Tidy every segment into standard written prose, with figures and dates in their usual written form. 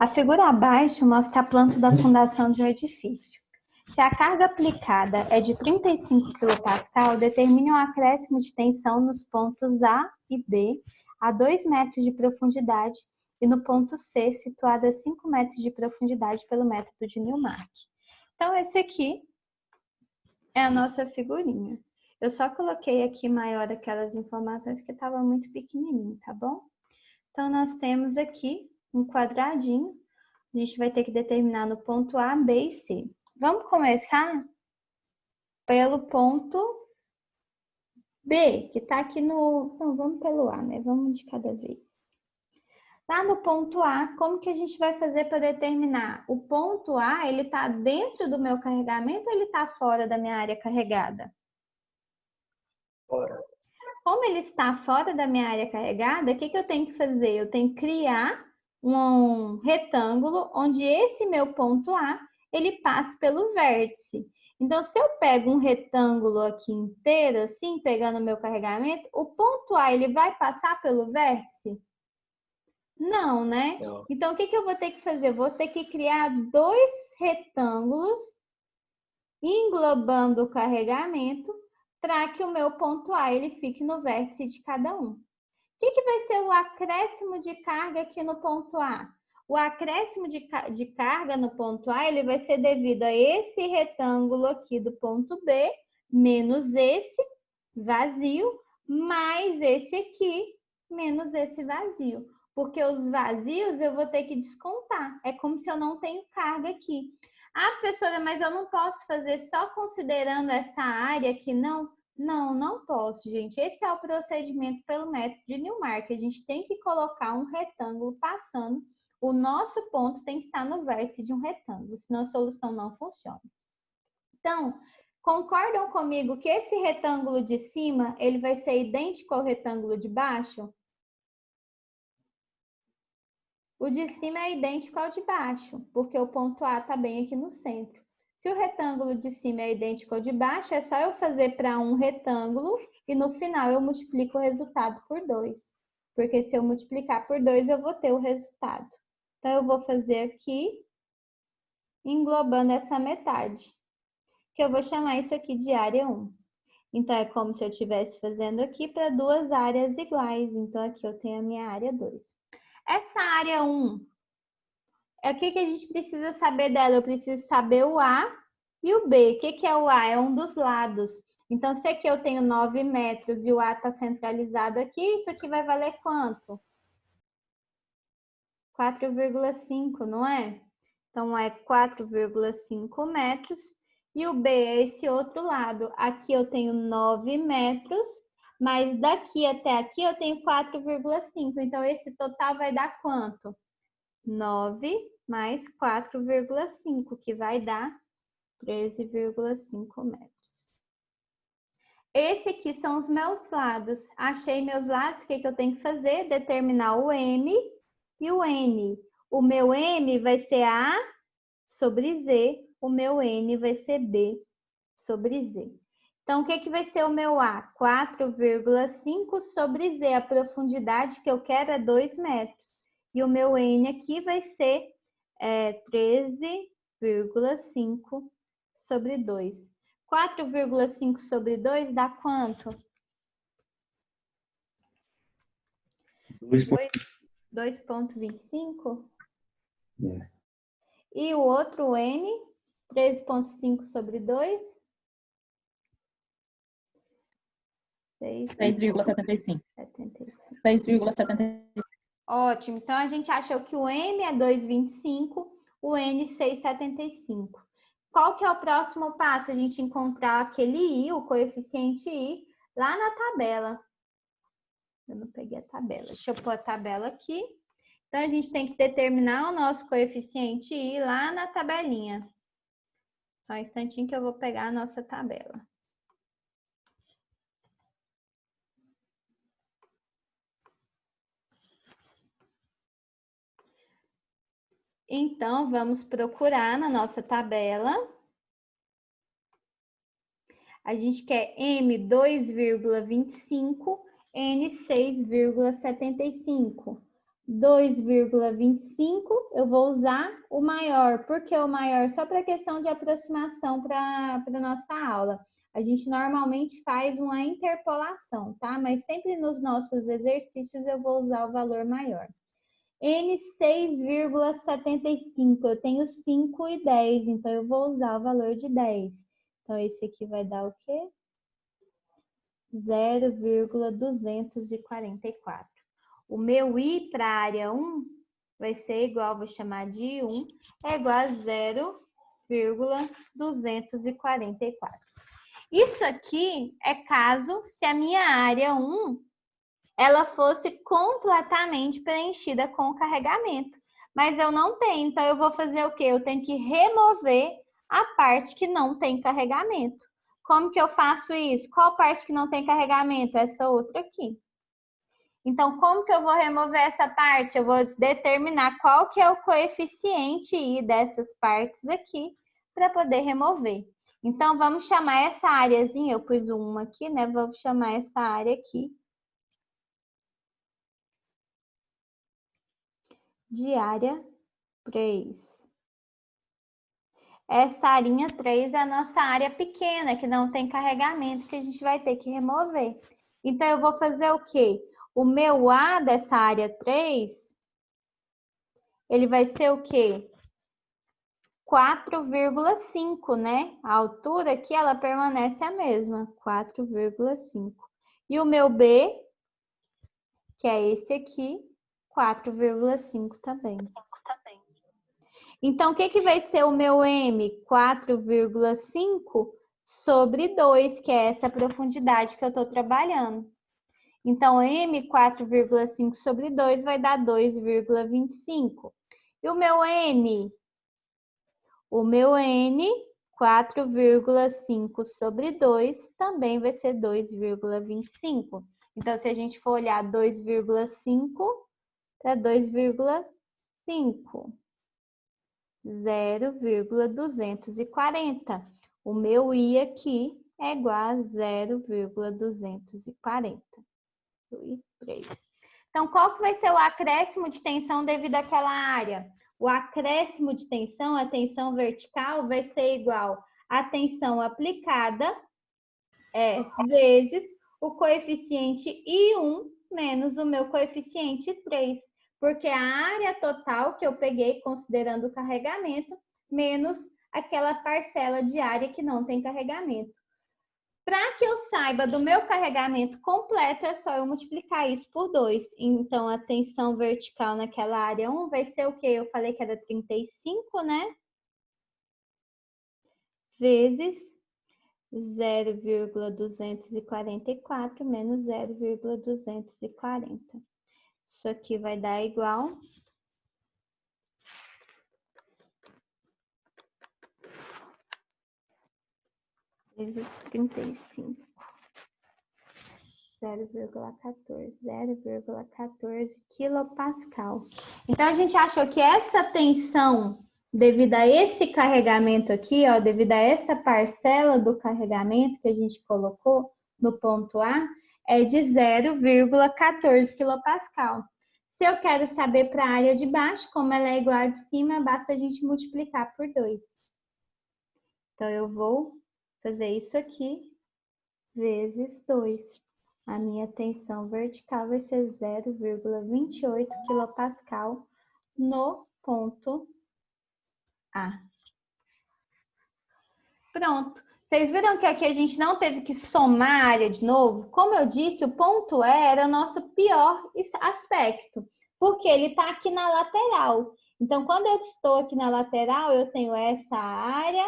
A figura abaixo mostra a planta da fundação de um edifício. Se a carga aplicada é de 35 kPa, determine um acréscimo de tensão nos pontos A e B a 2 metros de profundidade e no ponto C, situado a 5 metros de profundidade pelo método de Newmark. Então, esse aqui é a nossa figurinha. Eu só coloquei aqui maior aquelas informações que estavam muito pequenininho, tá bom? Então, nós temos aqui um quadradinho. A gente vai ter que determinar no ponto A, B e C. Vamos começar pelo ponto B, que está aqui no... Não, vamos pelo A, né? Vamos de cada vez. Lá no ponto A, como que a gente vai fazer para determinar? O ponto A, ele está dentro do meu carregamento ou ele está fora da minha área carregada? Fora. Como ele está fora da minha área carregada, o que eu tenho que fazer? Eu tenho que criar um retângulo onde esse meu ponto A, ele passa pelo vértice. Então, se eu pego um retângulo aqui inteiro, assim, pegando o meu carregamento, o ponto A, ele vai passar pelo vértice? Não, né? Não. Então, o que eu vou ter que fazer? Eu vou ter que criar dois retângulos englobando o carregamento para que o meu ponto A ele fique no vértice de cada um. O que vai ser o acréscimo de carga aqui no ponto A? O acréscimo de carga no ponto A ele vai ser devido a esse retângulo aqui do ponto B, menos esse vazio, mais esse aqui, menos esse vazio. Porque os vazios eu vou ter que descontar. É como se eu não tenho carga aqui. Ah, professora, mas eu não posso fazer só considerando essa área aqui, não? Não posso, gente. Esse é o procedimento pelo método de Newmark. A gente tem que colocar um retângulo passando. O nosso ponto tem que estar no vértice de um retângulo, senão a solução não funciona. Então, concordam comigo que esse retângulo de cima, ele vai ser idêntico ao retângulo de baixo? O de cima é idêntico ao de baixo, porque o ponto A está bem aqui no centro. Se o retângulo de cima é idêntico ao de baixo, é só eu fazer para um retângulo e no final eu multiplico o resultado por 2. Porque se eu multiplicar por 2, eu vou ter o resultado. Então, eu vou fazer aqui, englobando essa metade, que eu vou chamar isso aqui de área 1. Então, é como se eu estivesse fazendo aqui para duas áreas iguais. Então, aqui eu tenho a minha área 2. Essa área 1, o que a gente precisa saber dela? Eu preciso saber o A e o B. O que é o A? É um dos lados. Então, se aqui eu tenho 9 metros e o A está centralizado aqui, isso aqui vai valer quanto? 4,5, não é? Então, é 4,5 metros. E o B é esse outro lado. Aqui eu tenho 9 metros, mas daqui até aqui eu tenho 4,5. Então, esse total vai dar quanto? 9 mais 4,5, que vai dar 13,5 metros. Esse aqui são os meus lados. Achei meus lados, o que eu tenho que fazer? Determinar o M e o N. O meu M vai ser A sobre Z, o meu N vai ser B sobre Z. Então, o que vai ser o meu A? 4,5 sobre Z. A profundidade que eu quero é 2 metros. E o meu N aqui vai ser 13,5 sobre 2. 4,5 sobre 2 dá quanto? 2,25? É. E o outro N, 13,5 sobre 2? 6,75. 6,75. 6,75. Ótimo. Então, a gente achou que o M é 2,25, o N 6,75. Qual que é o próximo passo? A gente encontrar aquele I, o coeficiente I, lá na tabela. Eu não peguei a tabela. Deixa eu pôr a tabela aqui. Então, a gente tem que determinar o nosso coeficiente I lá na tabelinha. Só um instantinho que eu vou pegar a nossa tabela. Então, vamos procurar na nossa tabela. A gente quer M 2,25, N 6,75. 2,25, eu vou usar o maior. Por que o maior? Só para questão de aproximação para a nossa aula. A gente normalmente faz uma interpolação, tá? Mas sempre nos nossos exercícios eu vou usar o valor maior. N 6,75, eu tenho 5 e 10, então eu vou usar o valor de 10. Então, esse aqui vai dar o quê? 0,244. O meu I para a área 1 vai ser igual, vou chamar de I1, é igual a 0,244. Isso aqui é caso se a minha área 1 ela fosse completamente preenchida com o carregamento. Mas eu não tenho, então eu vou fazer o quê? Eu tenho que remover a parte que não tem carregamento. Como que eu faço isso? Qual parte que não tem carregamento? Essa outra aqui. Então, como que eu vou remover essa parte? Eu vou determinar qual que é o coeficiente I dessas partes aqui para poder remover. Então, vamos chamar essa áreazinha, eu pus uma aqui, né? Vamos chamar essa área aqui de área 3. Essa arinha 3 é a nossa área pequena, que não tem carregamento, que a gente vai ter que remover. Então, eu vou fazer o quê? O meu A dessa área 3, ele vai ser o quê? 4,5, né? A altura aqui, ela permanece a mesma, 4,5. E o meu B, que é esse aqui, 4,5 também. Então, o que vai ser o meu M? 4,5 sobre 2, que é essa profundidade que eu estou trabalhando. Então, M 4,5 sobre 2 vai dar 2,25. E o meu N? O meu N, 4,5 sobre 2, também vai ser 2,25. Então, se a gente for olhar 2,5 para 2,5. 0,240. O meu I aqui é igual a 0,240. Então, qual que vai ser o acréscimo de tensão devido àquela área? O acréscimo de tensão, a tensão vertical, vai ser igual à tensão aplicada vezes o coeficiente I1 menos o meu coeficiente 3. Porque a área total que eu peguei, considerando o carregamento, menos aquela parcela de área que não tem carregamento. Para que eu saiba do meu carregamento completo, é só eu multiplicar isso por 2. Então, a tensão vertical naquela área 1 vai ser o quê? Eu falei que era 35, né? Vezes 0,244 menos 0,240. Isso aqui vai dar igual vezes 35. 0,14 quilopascal. Então, a gente achou que essa tensão, devido a esse carregamento aqui, ó, devido a essa parcela do carregamento que a gente colocou no ponto A, é de 0,14 quilopascal. Se eu quero saber para a área de baixo, como ela é igual à de cima, basta a gente multiplicar por 2. Então, eu vou fazer isso aqui vezes 2. A minha tensão vertical vai ser 0,28 quilopascal no ponto A. Pronto. Vocês viram que aqui a gente não teve que somar a área de novo? Como eu disse, o ponto E era o nosso pior aspecto, porque ele está aqui na lateral. Então, quando eu estou aqui na lateral, eu tenho essa área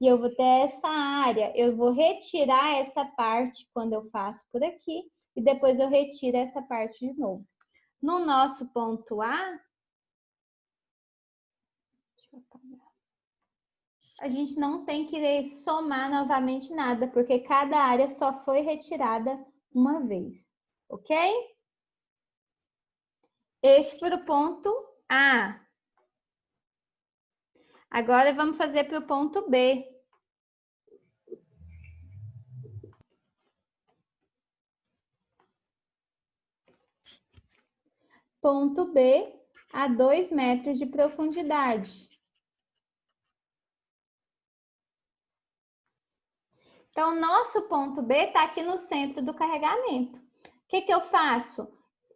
e eu vou ter essa área. Eu vou retirar essa parte quando eu faço por aqui e depois eu retiro essa parte de novo. No nosso ponto A, a gente não tem que somar novamente nada, porque cada área só foi retirada uma vez, ok? Esse para o ponto A. Agora vamos fazer para o ponto B. ponto B a 2 metros de profundidade. Então, nosso ponto B está aqui no centro do carregamento. O que eu faço?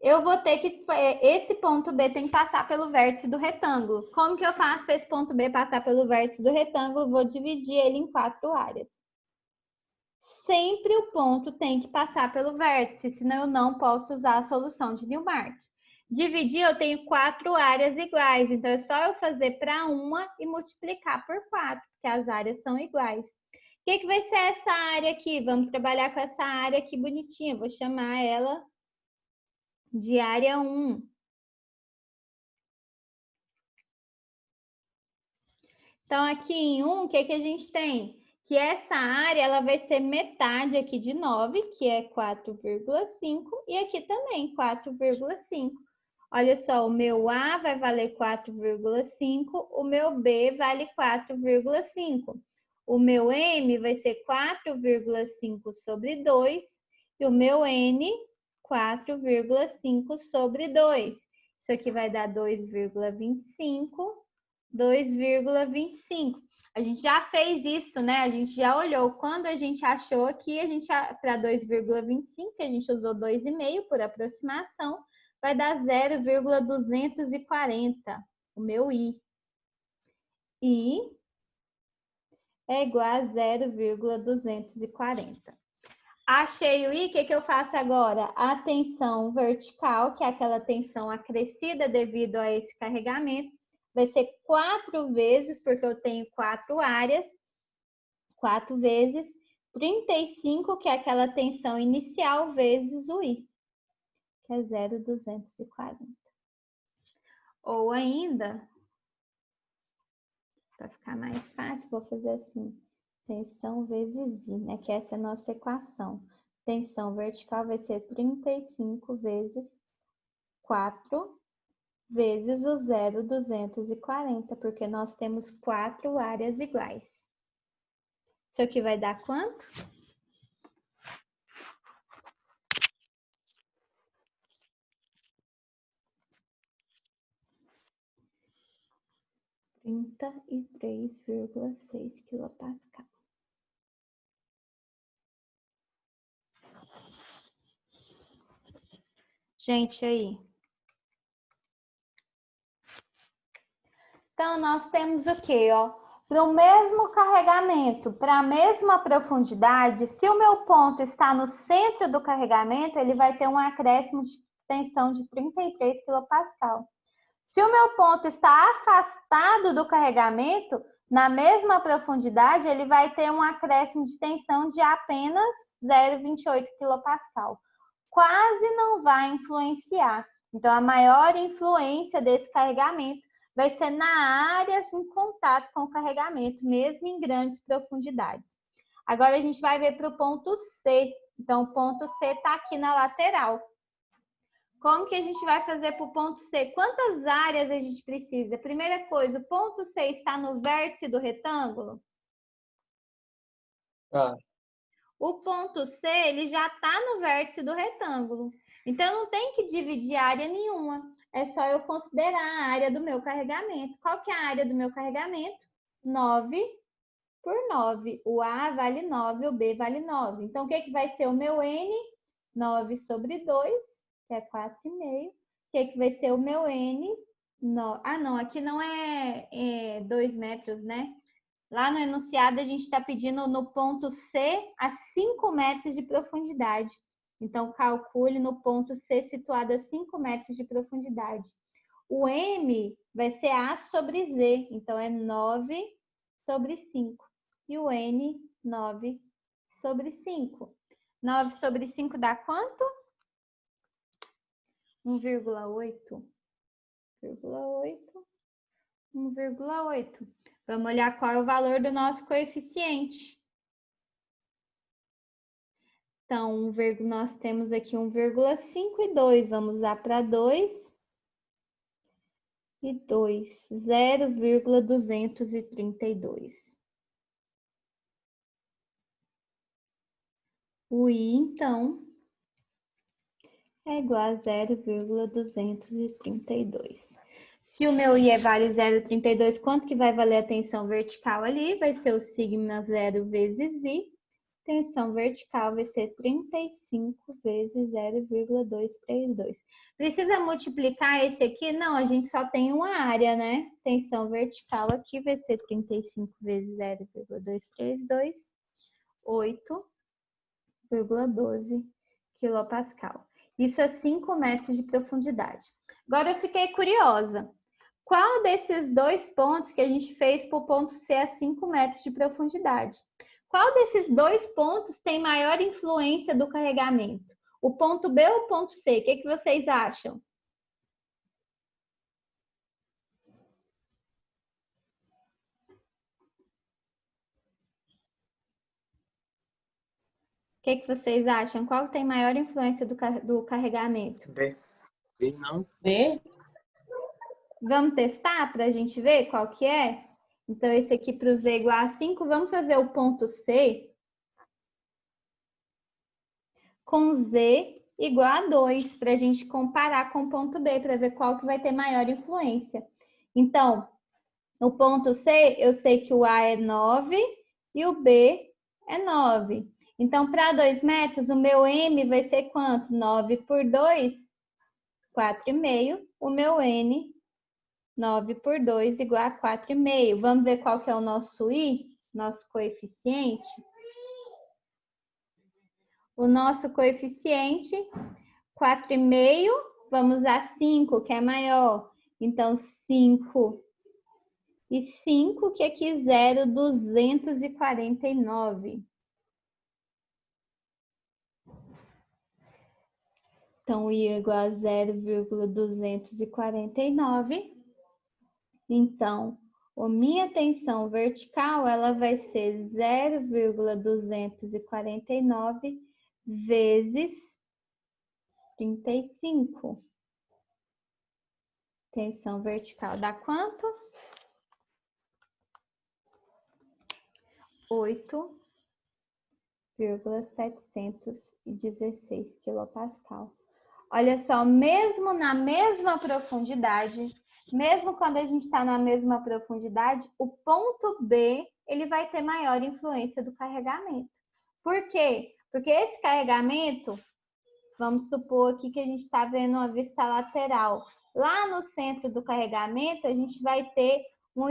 Eu vou ter que... Esse ponto B tem que passar pelo vértice do retângulo. Como que eu faço para esse ponto B passar pelo vértice do retângulo? Vou dividir ele em 4 áreas. Sempre o ponto tem que passar pelo vértice, senão eu não posso usar a solução de Newmark. Dividir, eu tenho 4 áreas iguais, então é só eu fazer para uma e multiplicar por 4, porque as áreas são iguais. O que vai ser essa área aqui? Vamos trabalhar com essa área aqui bonitinha. Vou chamar ela de área 1. Então, aqui em 1, o que a gente tem? Que essa área ela vai ser metade aqui de 9, que é 4,5, e aqui também 4,5. Olha só, o meu A vai valer 4,5, o meu B vale 4,5. O meu M vai ser 4,5 sobre 2 e o meu N 4,5 sobre 2. Isso aqui vai dar 2,25, 2,25. A gente já fez isso, né? A gente já olhou. Quando a gente achou aqui, a gente para 2,25, a gente usou 2,5 por aproximação, vai dar 0,240, o meu I. I é igual a 0,240. Achei o I, o que eu faço agora? A tensão vertical, que é aquela tensão acrescida devido a esse carregamento, vai ser 4 vezes, porque eu tenho 4 áreas, 4 vezes 35, que é aquela tensão inicial, vezes o I, que é 0,240. Ou ainda, para ficar mais fácil, vou fazer assim, tensão vezes I, né? Que essa é a nossa equação. Tensão vertical vai ser 35 vezes 4 vezes o 0,240, porque nós temos 4 áreas iguais. Isso aqui vai dar quanto? – 33,6 quilopascal. Gente, aí. Então, nós temos o quê, ó? Para o mesmo carregamento, para a mesma profundidade, se o meu ponto está no centro do carregamento, ele vai ter um acréscimo de tensão de 33 quilopascal. Se o meu ponto está afastado do carregamento, na mesma profundidade, ele vai ter um acréscimo de tensão de apenas 0,28 quilopascal. Quase não vai influenciar. Então, a maior influência desse carregamento vai ser na área em contato com o carregamento, mesmo em grandes profundidades. Agora, a gente vai ver para o ponto C. Então, o ponto C está aqui na lateral. Como que a gente vai fazer para o ponto C? Quantas áreas a gente precisa? Primeira coisa, o ponto C está no vértice do retângulo? O ponto C, ele já está no vértice do retângulo. Então, não tem que dividir área nenhuma. É só eu considerar a área do meu carregamento. Qual que é a área do meu carregamento? 9 por 9. O A vale 9, o B vale 9. Então, o que vai ser o meu N? 9 sobre 2, que é 4,5. O que vai ser o meu N? Ah, não, aqui não é 2 metros, né? Lá no enunciado, a gente está pedindo no ponto C a 5 metros de profundidade. Então, calcule no ponto C situado a 5 metros de profundidade. O M vai ser A sobre Z, então é 9 sobre 5. E o N, 9 sobre 5. 9 sobre 5 dá quanto? 1,8. 1,8. Vamos olhar qual é o valor do nosso coeficiente. Então, nós temos aqui 1,5 e 2. Vamos usar para 2 e 2. 0,232. O I, então, é igual a 0,232. Se o meu I vale 0,32, quanto que vai valer a tensão vertical ali? Vai ser o sigma 0 vezes I. Tensão vertical vai ser 35 vezes 0,232. Precisa multiplicar esse aqui? Não, a gente só tem uma área, né? Tensão vertical aqui vai ser 35 vezes 0,232, 8,12 quilopascal. Isso é 5 metros de profundidade. Agora eu fiquei curiosa. Qual desses dois pontos que a gente fez para o ponto C a 5 metros de profundidade? Qual desses dois pontos tem maior influência do carregamento? O ponto B ou o ponto C? O que vocês acham? O que vocês acham? Qual tem maior influência do carregamento? B. B não. B? Vamos testar para a gente ver qual que é? Então, esse aqui para o Z igual a 5. Vamos fazer o ponto C com Z igual a 2, para a gente comparar com o ponto B, para ver qual que vai ter maior influência. Então, o ponto C, eu sei que o A é 9 e o B é 9. Então, para 2 metros, o meu M vai ser quanto? 9 por 2, 4,5. O meu N, 9 por 2 igual a 4,5. Vamos ver qual que é o nosso I, nosso coeficiente? O nosso coeficiente, 4,5, vamos usar 5, que é maior. Então, 5 e 5, que aqui 0,249. Então, I é igual a 0,249. Então, a minha tensão vertical, ela vai ser 0,249 vezes 35. Tensão vertical dá quanto? 8,716 quilopascal. Olha só, mesmo na mesma profundidade, mesmo quando a gente está na mesma profundidade, o ponto B, ele vai ter maior influência do carregamento. Por quê? Porque esse carregamento, vamos supor aqui que a gente está vendo uma vista lateral. Lá no centro do carregamento, a gente vai ter um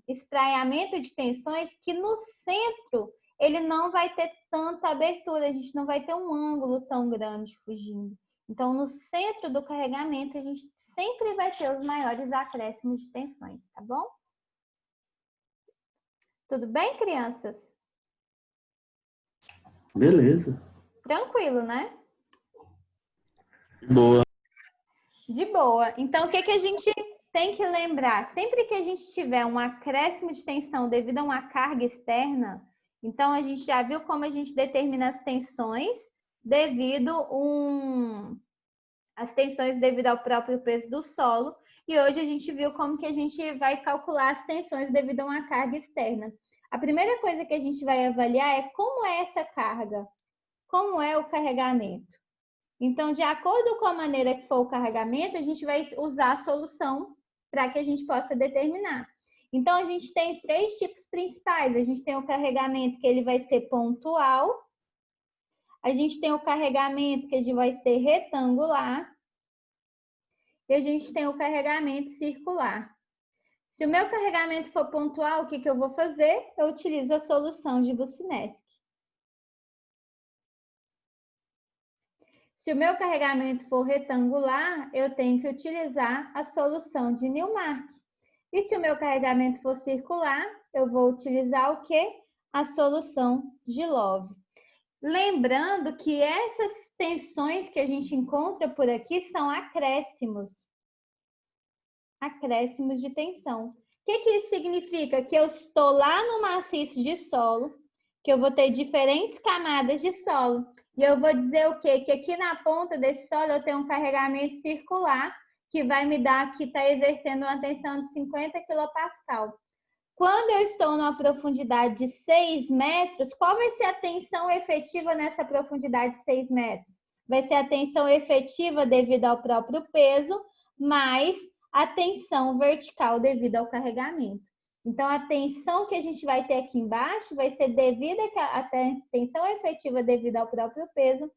espraiamento de tensões que no centro ele não vai ter tanta abertura, a gente não vai ter um ângulo tão grande fugindo. Então, no centro do carregamento, a gente sempre vai ter os maiores acréscimos de tensões, tá bom? Tudo bem, crianças? Beleza. Tranquilo, né? Boa. De boa. Então, o que a gente tem que lembrar? Sempre que a gente tiver um acréscimo de tensão devido a uma carga externa, então a gente já viu como a gente determina as tensões devido ao próprio peso do solo. E hoje a gente viu como que a gente vai calcular as tensões devido a uma carga externa. A primeira coisa que a gente vai avaliar é como é essa carga, como é o carregamento. Então, de acordo com a maneira que for o carregamento, a gente vai usar a solução para que a gente possa determinar. Então, a gente tem 3 tipos principais. A gente tem o carregamento que ele vai ser pontual. A gente tem o carregamento que ele vai ser retangular. E a gente tem o carregamento circular. Se o meu carregamento for pontual, o que eu vou fazer? Eu utilizo a solução de Boussinesq. Se o meu carregamento for retangular, eu tenho que utilizar a solução de Newmark. E se o meu carregamento for circular, eu vou utilizar o quê? A solução de Love. Lembrando que essas tensões que a gente encontra por aqui são acréscimos. Acréscimos de tensão. O que isso significa? Que eu estou lá no maciço de solo, que eu vou ter diferentes camadas de solo. E eu vou dizer o quê? Que aqui na ponta desse solo eu tenho um carregamento circular, que vai me dar, que está exercendo uma tensão de 50 quilopascal. Quando eu estou numa profundidade de 6 metros, qual vai ser a tensão efetiva nessa profundidade de 6 metros? vai ser a tensão efetiva devido ao próprio peso, mais a tensão vertical devido ao carregamento. Então, a tensão que a gente vai ter aqui embaixo vai ser devida à tensão efetiva devido ao próprio peso,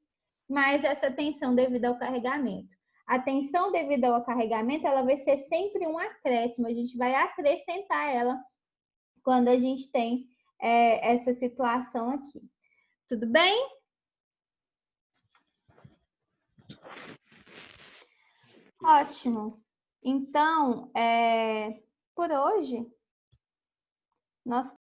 mais essa tensão devido ao carregamento. A tensão devido ao carregamento, ela vai ser sempre um acréscimo, a gente vai acrescentar ela quando a gente tem essa situação aqui. Tudo bem? Ótimo. Então, por hoje, nós